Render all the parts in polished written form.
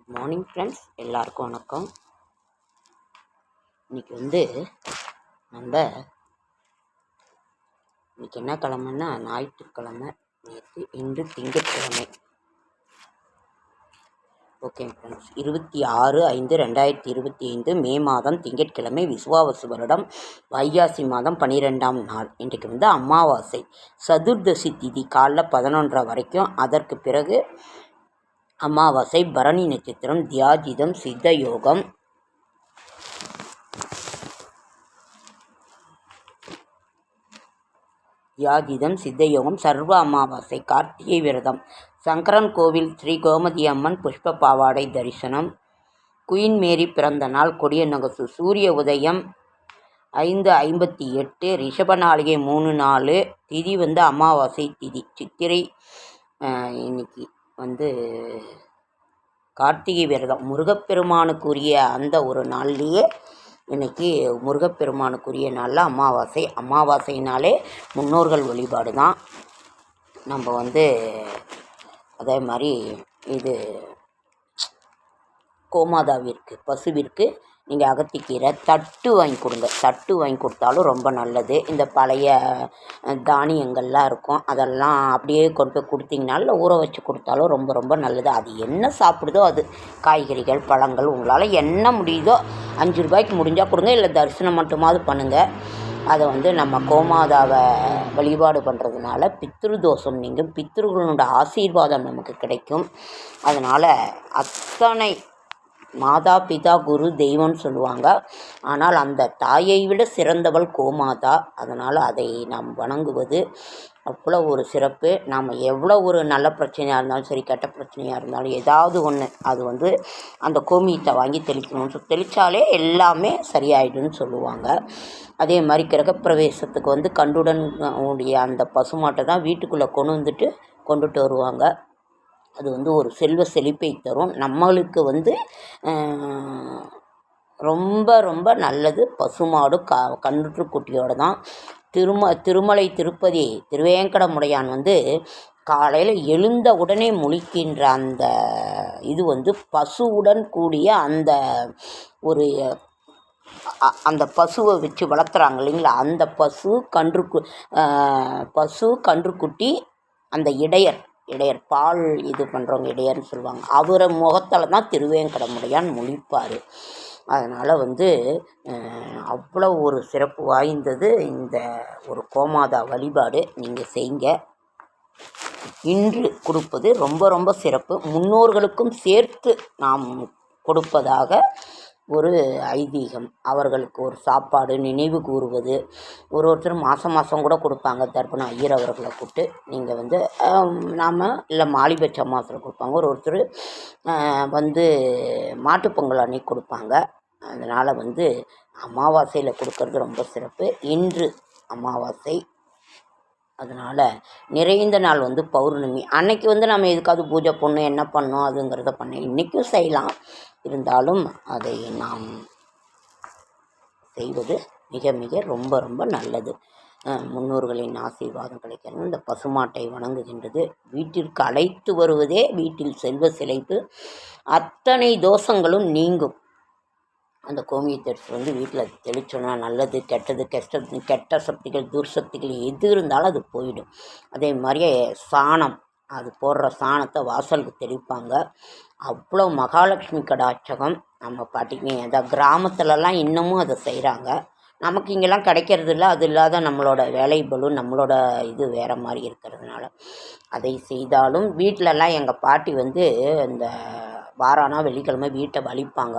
Morning friends, எல்லாருக்கும் வணக்கம். இன்றைக்கி நம்ம இன்றைக்கி என்ன கிழமைன்னா ஞாயிற்றுக்கிழமை. இன்று திங்கட்கிழமை. ஓகே ஃப்ரெண்ட்ஸ், 26/5/2025 மே மாதம் திங்கட்கிழமை, விசுவாவசு வருடம் வைகாசி மாதம் 12ஆம் நாள். இன்றைக்கு அமாவாசை, சதுர்தசி திதி காலைல 11:30 வரைக்கும். அதற்கு பிறகு அமாவாசை, பரணி நட்சத்திரம், தியாஜிதம், சித்த யோகம், சர்வ அமாவாசை, கார்த்திகை விரதம், சங்கரன் கோவில், ஸ்ரீ கோமதி அம்மன் புஷ்ப பாவாடை தரிசனம், குயின் மேரி பிறந்த நாள், கொடியநகசு, சூரிய உதயம் 5:58, ரிஷப நாளிகை 3:04, திதி அமாவாசை திதி, சித்திரை. இன்னைக்கு கார்த்திகை விரதம், முருகப்பெருமானுக்குரிய அந்த ஒரு நாள்லேயே இன்றைக்கி முருகப்பெருமானுக்குரிய நாளில் அமாவாசை. அமாவாசைனாலே முன்னோர்கள் வழிபாடு தான். நம்ம அதே மாதிரி இது கோமாதாவிற்கு, பசுவிற்கு நீங்கள் அகத்திக்கீரை தட்டு வாங்கி கொடுங்க. தட்டு வாங்கி கொடுத்தாலும் ரொம்ப நல்லது. இந்த பழைய தானியங்கள்லாம் இருக்கும், அதெல்லாம் அப்படியே கொண்டு போய் கொடுத்தீங்கனாலும் இல்லை ஊற வச்சு கொடுத்தாலும் ரொம்ப ரொம்ப நல்லது. அது என்ன சாப்பிடுதோ அது, காய்கறிகள், பழங்கள், உங்களால் என்ன முடியுதோ 5 ரூபாய்க்கு முடிஞ்சால் கொடுங்க, இல்லை தரிசனம் மட்டுமாவது பண்ணுங்கள். அதை நம்ம கோமாதாவை வழிபாடு பண்ணுறதுனால பித்ரு தோஷம் நீங்கும், பித்ருகளோட ஆசீர்வாதம் நமக்கு கிடைக்கும். அதனால் அத்தனை மாதா பிதா குரு தெய்வம்னு சொல்லுவாங்க. ஆனால் அந்த தாயை விட சிறந்தவள் கோமாதா. அதனால் அதை நாம் வணங்குவது அவ்வளோ ஒரு சிறப்பு. நாம் எவ்வளோ ஒரு நல்ல பிரச்சனையாக இருந்தாலும் சரி, கெட்ட பிரச்சனையாக இருந்தாலும் ஏதாவது ஒன்று அது அந்த கோமியத்தை வாங்கி தெளிக்கணும். தெளித்தாலே எல்லாமே சரியாயிடும்னு சொல்லுவாங்க. அதே மாதிரி கிரகப்பிரவேசத்துக்கு கண்டுடன் உடைய அந்த பசுமாட்டை தான் வீட்டுக்குள்ளே கொண்டுட்டு வருவாங்க. அது ஒரு செல்வ செழிப்பை தரும். நம்மளுக்கு ரொம்ப ரொம்ப நல்லது பசுமாடு கன்றுக்குட்டியோடு தான். திருமலை திருப்பதி திருவேங்கடமுடையான் காலையில் எழுந்த உடனே முழிக்கின்ற அந்த இது பசுவுடன் கூடிய அந்த ஒரு அந்த பசுவை வச்சு வளர்த்துறாங்க இல்லைங்களா, அந்த பசு கன்றுக்குட்டி, அந்த இடையர் பால் இது பண்ணுறவங்க இடையர்னு சொல்லுவாங்க. அவரை முகத்தில் தான் திருவேங்கடமுடையான் முழிப்பார். அதனால் அவ்வளோ ஒரு சிறப்பு வாய்ந்தது இந்த ஒரு கோமாதா வழிபாடு. நீங்கள் செய்யுங்க. இன்று கொடுப்பது ரொம்ப ரொம்ப சிறப்பு. முன்னோர்களுக்கும் சேர்த்து நாம் கொடுப்பதாக ஒரு ஐதீகம். அவர்களுக்கு ஒரு சாப்பாடு நினைவு கூறுவது. ஒருத்தர் மாதம் கூட கொடுப்பாங்க. தர்ப்பண ஐயர் அவர்களை கூப்பிட்டு நீங்கள் நாம் இல்லை மாலிபட்ச அமாவாசையில் கொடுப்பாங்க. ஒருத்தர் மாட்டுப்பொங்கல் அன்னைக்கு கொடுப்பாங்க. அதனால் அமாவாசையில் கொடுக்கறது ரொம்ப சிறப்பு. இன்று அமாவாசை, அதனால் நிறைந்த நாள் பௌர்ணமி அன்னைக்கு நம்ம எதுக்காவது பூஜை பண்ணணும், என்ன பண்ணணும் அதுங்கிறத இன்றைக்கும் செய்யலாம். இருந்தாலும் அதை நாம் செய்வது மிக மிக ரொம்ப ரொம்ப நல்லது. முன்னோர்களின் ஆசீர்வாதம் கிடைக்கிறது. இந்த பசுமாட்டை வணங்குகின்றது, வீட்டிற்கு அழைத்து வருவதே வீட்டில் செல்வ செழிப்பு, அத்தனை தோஷங்களும் நீங்கும். அந்த கோமியத்தை வீட்டில் தெளிச்சோன்னா நல்லது. கெட்ட சக்திகள், துர்சக்திகள் எது இருந்தாலும் அது போயிடும். அதே மாதிரியே சாணம், அது போடுற சாணத்தை வாசலுக்கு தெளிப்பாங்க. அவ்வளோ மகாலட்சுமி கடாட்சகம் நம்ம பாட்டிக்கு. அதான் கிராமத்துலலாம் இன்னமும் அதை செய்கிறாங்க. நமக்கு இங்கெல்லாம் கிடைக்கிறது இல்லை. அது இல்லாத நம்மளோட வேலை பளு, நம்மளோட இது வேறு மாதிரி இருக்கிறதுனால அதை செய்தாலும் வீட்டிலலாம் எங்கள் பாட்டி இந்த வாரானா வெள்ளிக்கிழமை வீட்டை வலிப்பாங்க.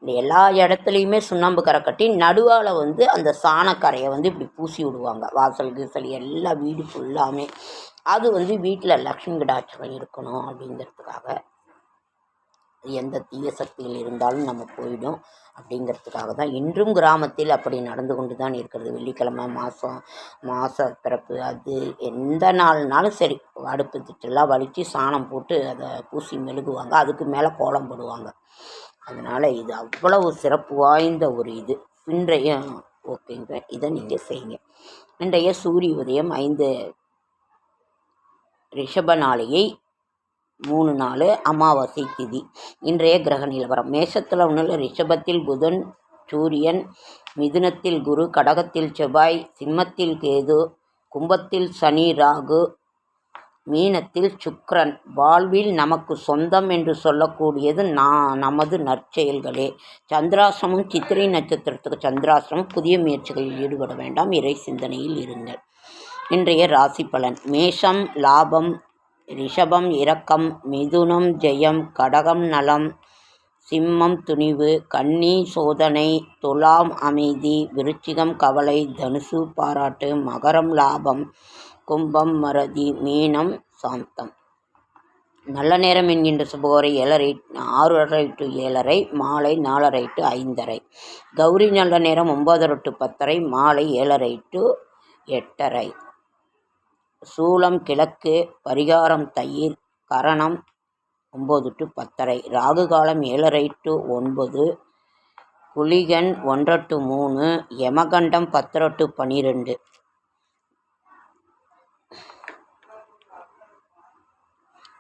இந்த எல்லா இடத்துலையுமே சுண்ணாம்பு கரை கட்டி நடுவால் அந்த சாணக்கரையை இப்படி பூசி விடுவாங்க. வாசல் கீசல் எல்லா வீடு ஃபுல்லாமே. அது வீட்டில் லக்ஷ்மி கடாட்சகம் இருக்கணும் அப்படிங்கிறதுக்காக, எந்த தீய சக்திகள் இருந்தாலும் நம்ம போயிடும் அப்படிங்கிறதுக்காக தான் இன்றும் கிராமத்தில் அப்படி நடந்து கொண்டு தான் இருக்கிறது. வெள்ளிக்கிழமை மாத பிறப்பு அது எந்த நாள்னாலும் சரி, அடுப்பு திட்டெல்லாம் வலித்து சாணம் போட்டு அதை பூசி மெழுகுவாங்க. அதுக்கு மேலே கோலம் போடுவாங்க. அதனால் இது அவ்வளவு சிறப்பு வாய்ந்த ஒரு இது. இன்றைய ஓகேங்க, இதை நீங்கள் செய்யுங்க. இன்றைய சூரிய உதயம் 5 ரிஷப நாளிகை 3 அமாவாசை திதி. இன்றைய கிரக நிலவரம்: மேஷத்தில் ஒன்றில் ரிஷபத்தில் புதன் சூரியன், மிதுனத்தில் குரு, கடகத்தில் செவ்வாய், சிம்மத்தில் கேது, கும்பத்தில் சனி ராகு, மீனத்தில் சுக்கிரன். வாழ்வில் நமக்கு சொந்தம் என்று சொல்லக்கூடியது நமது நற்செயல்களே. சந்திராசிரமம்: சித்திரை நட்சத்திரத்துக்கு சந்திராசிரமம். புதிய முயற்சிகளில் ஈடுபட வேண்டாம், இறை சிந்தனையில் இருங்கள். இன்றைய ராசி பலன்: மேஷம் லாபம், ரிஷபம் இரக்கம், மிதுனம் ஜெயம், கடகம் நலம், சிம்மம் துணிவு, கன்னி சோதனை, துலாம் அமைதி, விருச்சிகம் கவலை, தனுசு பாராட்டு, மகரம் லாபம், கும்பம் மறதி, மீனம் சாந்தம். நல்ல நேரம் என்கின்ற சுபகோரை 6:30 to 7:30, மாலை 4:30 to 5:30. கௌரி நல்ல நேரம் 9:30 to 10:30, மாலை 7:30 to 8:30. சூலம் கிழக்கு, பரிகாரம் தயிர், கரணம் 9 to 10:30, ராகு காலம் 7:30 to 9, குளிகன் 1 to 3, யமகண்டம் 10 to 12.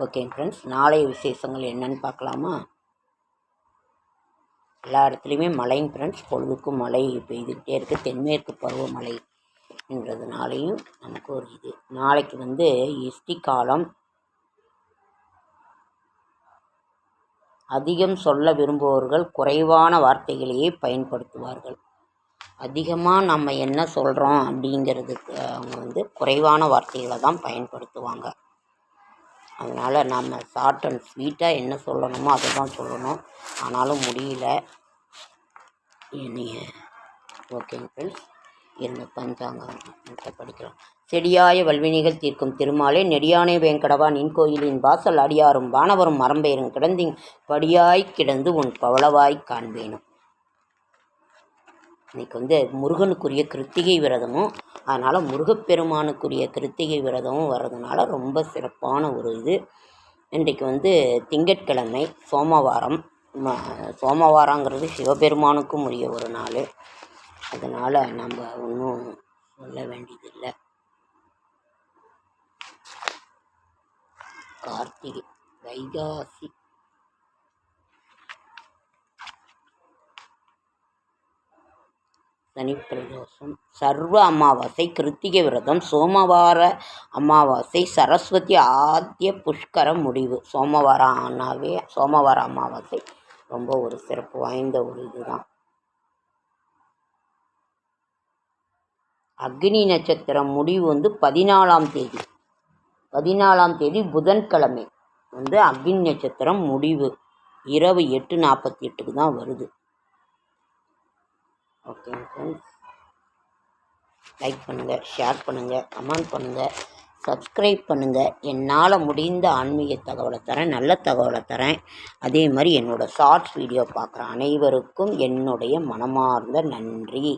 ஓகே ஃப்ரெண்ட்ஸ், நாளைய விசேஷங்கள் என்னன்னு பார்க்கலாமா? எல்லா இடத்துலையுமே மழைங்க ஃப்ரெண்ட்ஸ், பொழுதுக்கும் மழை பெய்துக்கிட்டே இருக்குது. தென்மேற்கு பருவமழை என்றதுனாலையும் நமக்கு ஒரு இது. நாளைக்கு இஷ்டி காலம். அதிகம் சொல்ல விரும்புபவர்கள் குறைவான வார்த்தைகளையே பயன்படுத்துவார்கள். அதிகமாக நம்ம என்ன சொல்கிறோம் அப்படிங்கிறதுக்கு அவங்க குறைவான வார்த்தைகளை தான் பயன்படுத்துவாங்க. அதனால் நம்ம ஷார்ட் அண்ட் ஸ்வீட்டாக என்ன சொல்லணுமோ அதை தான் சொல்லணும். ஆனாலும் முடியல. ஓகேங்க ஃப்ரெண்ட்ஸ், இருந்த பஞ்சாங்கம் படிக்கலாம். செடியாய வல்வினிகள் தீர்க்கும் திருமாலே, நெடியானே வேங்கடவா நின் கோயிலின் வாசல் அடியாரும் வானவரும் மரம்பெயரும் கிடந்திங் படியாய் கிடந்து உன் பவளவாய் காண்பேனும். இன்றைக்கி முருகனுக்குரிய கிருத்திகை விரதமும், அதனால் முருகப்பெருமானுக்குரிய கிருத்திகை விரதமும் வர்றதுனால ரொம்ப சிறப்பான ஒரு இது. இன்றைக்கு திங்கட்கிழமை சோமவாரம். சோமவாரங்கிறது சிவபெருமானுக்கும் உரிய ஒரு நாள். அதனால் நம்ம ஒன்றும் சொல்ல வேண்டியதில்லை. கார்த்திகை வைகாசி சனிப்பிரதோஷம், சர்வ அமாவாசை, கிருத்திகை விரதம், சோமவார அமாவாசை, சரஸ்வதி ஆத்திய புஷ்கரம் முடிவு. சோமவார அமாவாசை ரொம்ப ஒரு சிறப்பு வாய்ந்த ஒரு இதுதான். அக்னி நட்சத்திரம் முடிவு 14ஆம் தேதி. 14ஆம் தேதி புதன்கிழமை அக்னி நட்சத்திரம் முடிவு. இரவு 8:48 தான் வருது. ஓகே ஃப்ரெண்ட்ஸ், லைக் பண்ணுங்கள், ஷேர் பண்ணுங்கள், கமெண்ட் பண்ணுங்கள், சப்ஸ்கிரைப் பண்ணுங்கள். என்னால் முடிந்த ஆன்மீக தகவலை தரேன், நல்ல தகவலை தரேன். அதே மாதிரி என்னோடய ஷார்ட்ஸ் வீடியோ பார்க்குற அனைவருக்கும் என்னுடைய மனமார்ந்த நன்றி.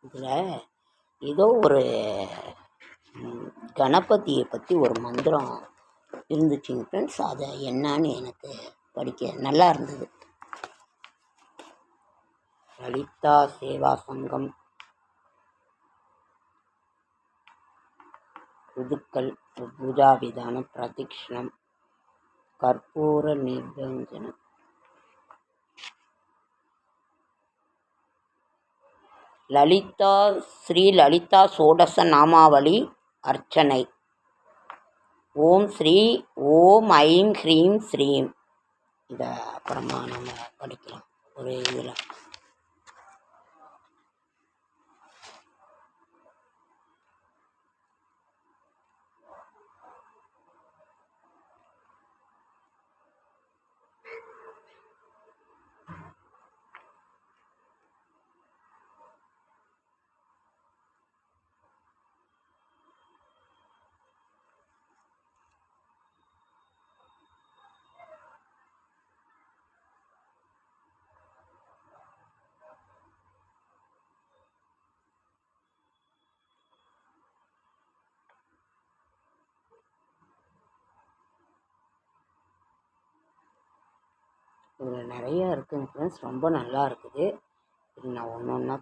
இதில் ஏதோ ஒரு கணபதியை பற்றி ஒரு மந்திரம் இருந்துச்சுங்க ஃப்ரெண்ட்ஸ், அதை என்னான்னு எனக்கு படிக்க நல்லா இருந்தது. லலிதா சேவா சங்கம், ருதுக்கள், பூஜா விதானம், பிரதிக்ஷணம், கற்பூர நிர்பஞ்சனம், லலிதா ஸ்ரீ லலிதா சோடச நாமாவளி அர்ச்சனை. ஓம் ஸ்ரீ ஓம் ஐம் ஹ்ரீம் ஸ்ரீம். இதை அப்புறமா நம்ம படிக்கலாம் ஒரு இதில். இதில் நிறையா இருக்குங்க ஃப்ரெண்ட்ஸ், ரொம்ப நல்லா இருக்குது. இது நான் ஒன்று ஒன்றா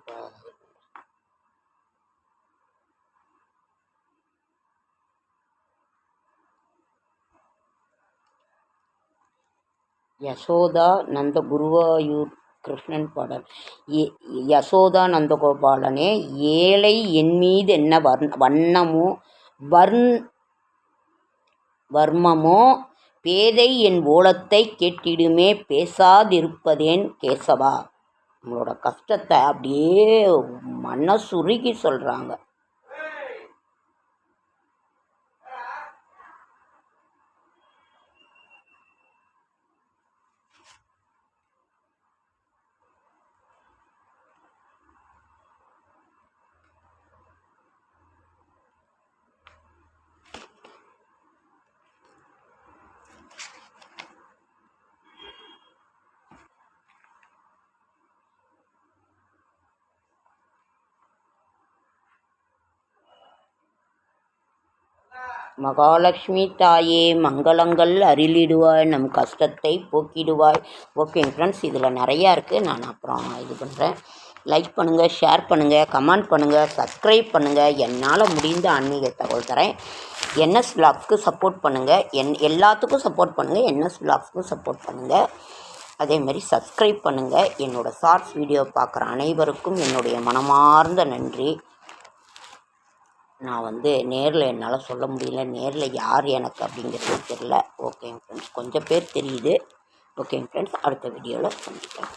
யசோதா நந்த குருவாயூர் கிருஷ்ணன் பாடல். யசோதா நந்தகோபாலனே, ஏழை என் மீது என்ன வண்ணமோ வர்மமோ, பேதை என் ஓலத்தை கேட்டிடுமே பேசாதிருப்பதேன் கேசவா. நம்மளோட கஷ்டத்தை அப்படியே மனசுருகி சொல்கிறாங்க. மகாலட்சுமி தாயே, மங்களங்கள் அருளிடுவாய், நம் கஷ்டத்தை போக்கிடுவாய். ஓகேங்க ஃப்ரெண்ட்ஸ், இதில் நிறையா இருக்குது. நான் அப்புறம் இது பண்ணுறேன். லைக் பண்ணுங்கள், ஷேர் பண்ணுங்கள், கமெண்ட் பண்ணுங்கள், சப்ஸ்கிரைப் பண்ணுங்கள். என்னால் முடிந்த ஆன்மீக தகவல் தரேன். என்எஸ் விலாக்ஸ்க்கு சப்போர்ட் பண்ணுங்கள். எல்லாத்துக்கும் சப்போர்ட் பண்ணுங்கள். என்எஸ் விலாக்ஸ்க்கும் சப்போர்ட் பண்ணுங்கள். அதேமாதிரி சப்ஸ்கிரைப் பண்ணுங்கள். என்னோடய ஷார்ட்ஸ் வீடியோ பார்க்குற அனைவருக்கும் என்னுடைய மனமார்ந்த நன்றி. நான் நேரில் என்னால் சொல்ல முடியல. நேரில் யார் எனக்கு அப்படிங்கிறது தெரில. ஓகேங்க ஃப்ரெண்ட்ஸ், கொஞ்சம் பேர் தெரியுது. ஓகேங்க ஃப்ரெண்ட்ஸ், அடுத்த வீடியோவில் சந்திக்கிறேன்.